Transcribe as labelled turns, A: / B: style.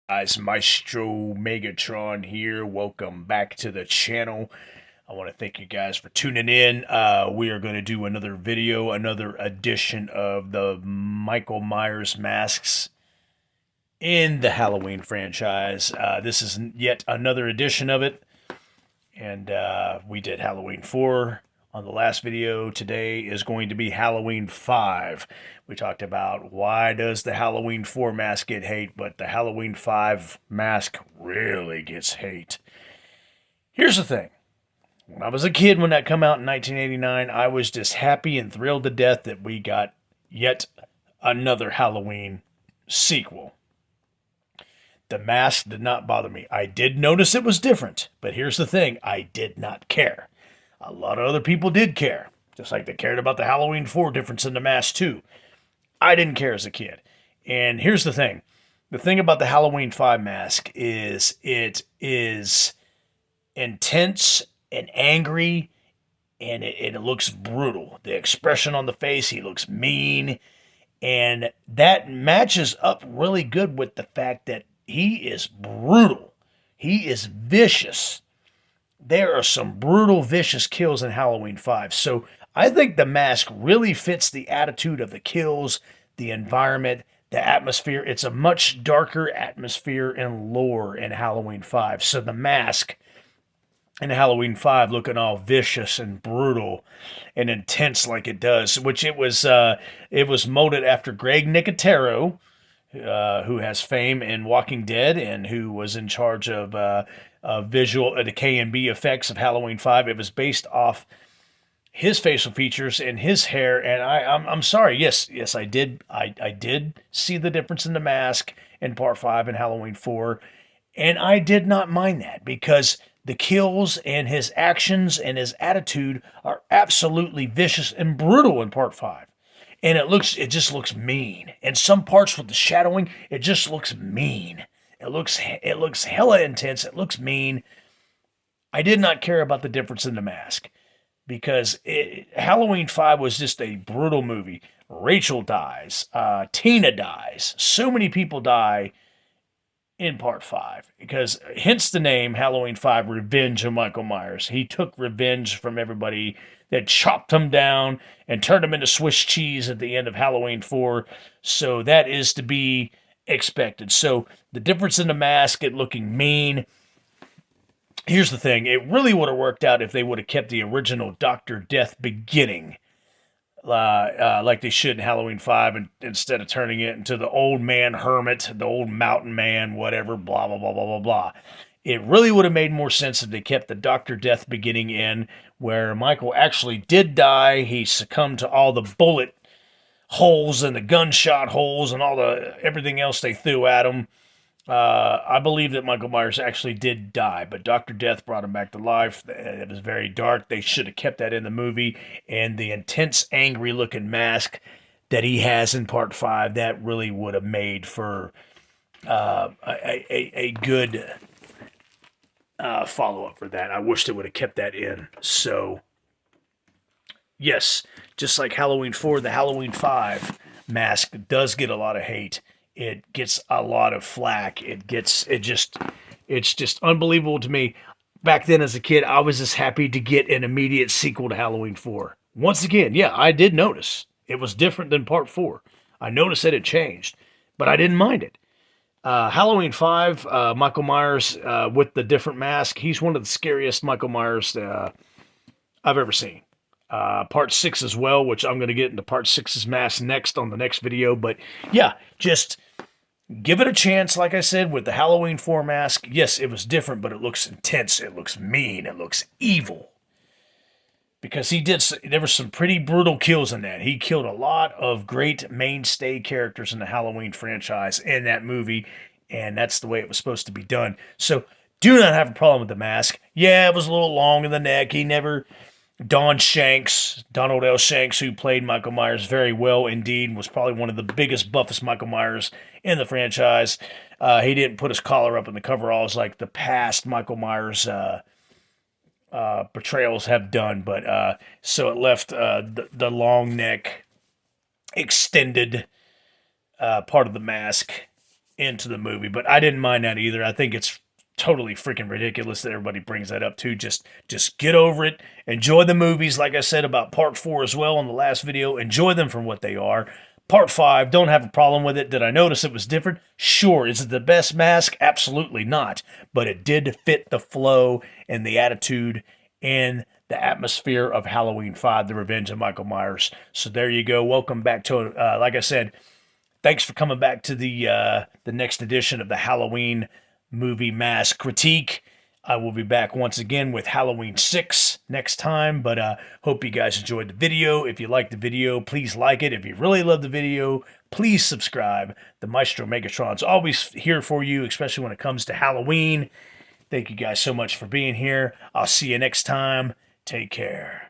A: Guys, Maestro Megatron here. Welcome back to the channel. I want to thank you guys for tuning in. We are going to do another video, another edition of the Michael Myers masks in the Halloween franchise. This is yet another edition of it, and we did Halloween 4 on the last video. Today is going to be Halloween 5. We talked about why does the Halloween 4 mask get hate, but the Halloween 5 mask really gets hate. Here's the thing. When I was a kid, when that come out in 1989, I was just happy and thrilled to death that we got yet another Halloween sequel. The mask did not bother me. I did notice it was different, but here's the thing. I did not care. A lot of other people did care, just like they cared about the Halloween 4 difference in the mask too. I didn't care as a kid. And here's the thing. The thing about the Halloween 5 mask is it is intense and angry, and it looks brutal. The expression on the face, he looks mean, and that matches up really good with the fact that he is brutal. He is vicious. There are some brutal, vicious kills in Halloween 5. So I think the mask really fits the attitude of the kills, the environment, the atmosphere. It's a much darker atmosphere and lore in Halloween 5. So the mask in Halloween 5 looking all vicious and brutal and intense like it does, which it was molded after Greg Nicotero, who has fame in Walking Dead and who was in charge of visual the K&B effects of Halloween 5. It was based off his facial features and his hair, and I'm sorry. Yes, I did see the difference in the mask in Part 5 and Halloween 4, and I did not mind that because the kills and his actions and his attitude are absolutely vicious and brutal in Part 5. And it just looks mean. In some parts with the shadowing, it just looks mean. It looks hella intense. It looks mean. I did not care about the difference in the mask because Halloween 5 was just a brutal movie. Rachel dies. Tina dies. So many people die in Part 5 because hence the name Halloween 5, Revenge of Michael Myers. He took revenge from everybody that chopped him down and turned him into Swiss cheese at the end of Halloween 4. So that is to be expected. So the difference in the mask, it looking mean. Here's the thing. It really would have worked out if they would have kept the original Dr. Death beginning like they should in Halloween 5, and instead of turning it into the old man hermit, the old mountain man, whatever, blah, blah, blah, blah, blah, blah. It really would have made more sense if they kept the Dr. Death beginning in, where Michael actually did die. He succumbed to all the bullet holes and the gunshot holes and all the everything else they threw at him. I believe that Michael Myers actually did die, but Dr. Death brought him back to life. It was very dark. They should have kept that in the movie. And the intense, angry looking mask that he has in Part 5, that really would have made for a good follow up for that. I wish they would have kept that in. So, yes, just like Halloween 4, the Halloween 5 mask does get a lot of hate. It gets a lot of flack. It's just unbelievable to me. Back then as a kid, I was just happy to get an immediate sequel to Halloween 4. Once again, yeah, I did notice it was different than Part 4. I noticed that it changed, but I didn't mind it. Halloween 5, Michael Myers with the different mask, he's one of the scariest Michael Myers I've ever seen. Part 6 as well, which I'm going to get into Part 6's mask next on the next video. But yeah, just give it a chance. Like I said, with the Halloween 4 mask, yes, it was different, but it looks intense. It looks mean. It looks evil. Because there were some pretty brutal kills in that. He killed a lot of great mainstay characters in the Halloween franchise in that movie, and that's the way it was supposed to be done. So do not have a problem with the mask. Yeah, it was a little long in the neck. He never... Donald L. Shanks, who played Michael Myers very well indeed, was probably one of the biggest, buffest Michael Myers in the franchise. He didn't put his collar up in the coveralls like the past Michael Myers portrayals have done, but so it left the long neck extended part of the mask into the movie, but I didn't mind that either. I think it's totally freaking ridiculous that everybody brings that up too. Just get over it. Enjoy the movies, like I said about part 4 as well in the last video. Enjoy them for what they are. Part 5, don't have a problem with it. Did I notice it was different? Sure. Is it the best mask? Absolutely not. But it did fit the flow and the attitude and the atmosphere of Halloween 5, The Revenge of Michael Myers. So there you go. Welcome back to, like I said, thanks for coming back to the next edition of the Halloween movie mask critique. I will be back once again with Halloween 6 next time, but hope you guys enjoyed the video. If you liked the video, please like it. If you really love the video, please subscribe. The Maestro Megatron's always here for you, especially when it comes to Halloween. Thank you guys so much for being here. I'll see you next time. Take care.